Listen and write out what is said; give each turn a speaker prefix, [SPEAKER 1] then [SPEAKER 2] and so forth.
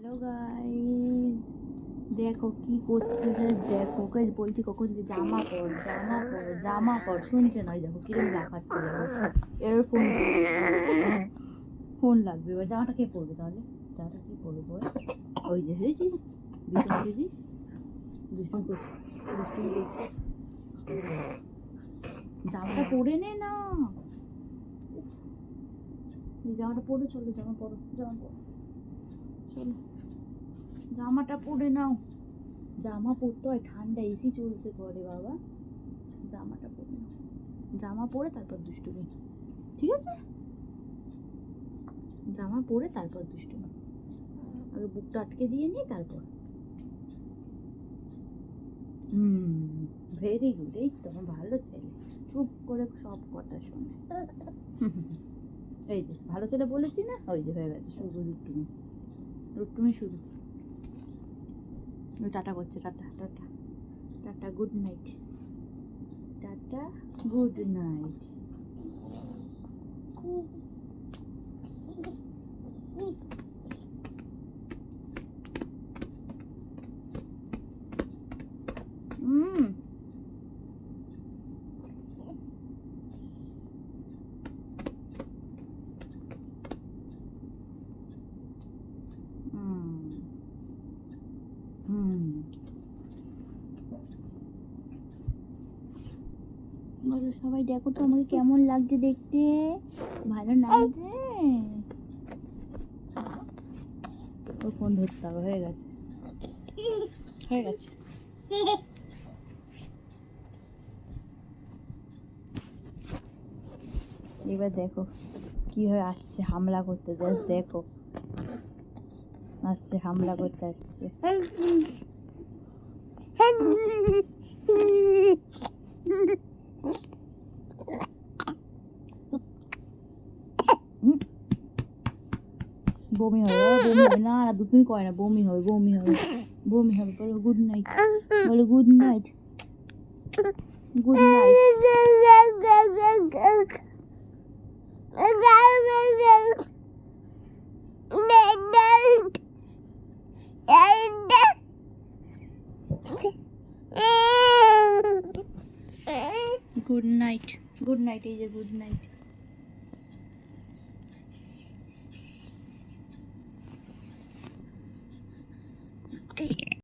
[SPEAKER 1] Hello guys, দেখো কি করছে। দেখো ওকে বলছি কখন যে জামা পর জামা পর জামা পর, শুনছে না। দেখো কিরকম লাফাচ্ছে, এর ফোন লাগবে। এবার জামাটা কে পরবে তাহলে? জামাটা কি পরবে? ওই যে বুঝেছিস, বুঝেছিস, দুষ্টুমি করছে, দুষ্টুমি করছে। জামাটা পরে নে না, জামাটা পরে চলো, জামা পরো, জামা পরো, চলো জামাটা পরে নাও। জামা পরতে হয়, ঠান্ডা, এসি চলছে ঘরে বাবা। জামাটা পরে নাও, জামা পরে তারপর দুষ্টুমি, ঠিক আছে? জামা পরে তারপর দুষ্টুমি। আগে বুকটা আটকে দিয়ে নি, তারপর। Very good. এই তো আমার ভালো ছেলে, চুপ করে সব কথা শোনে। এই যে ভালো ছেলে বলেছি না, ওই যে হয়ে গেছে শুরু দুষ্টুমি, দুষ্টুমি শুরু। টাটা করছে, tata tata tata, good night, tata good night. বলো সবাই, দেখো তো আমাকে কেমন লাগছে দেখতে, ভালো লাগছে? ও ফোন ধরতে হবে, হয়ে গেছে, হয়ে গেছে। এবার দেখো কিভাবে আসছে হামলা করতে, জাস্ট দেখো, আসছে হামলা করতে, আসছে। বমি হবে, বমি হবে না, দুটোই করে না, বমি হবে, বমি হবে, বমি হবে। বলো গুড নাইট, বলো good night, good night. Good night, good night, এই যে গুড নাইট।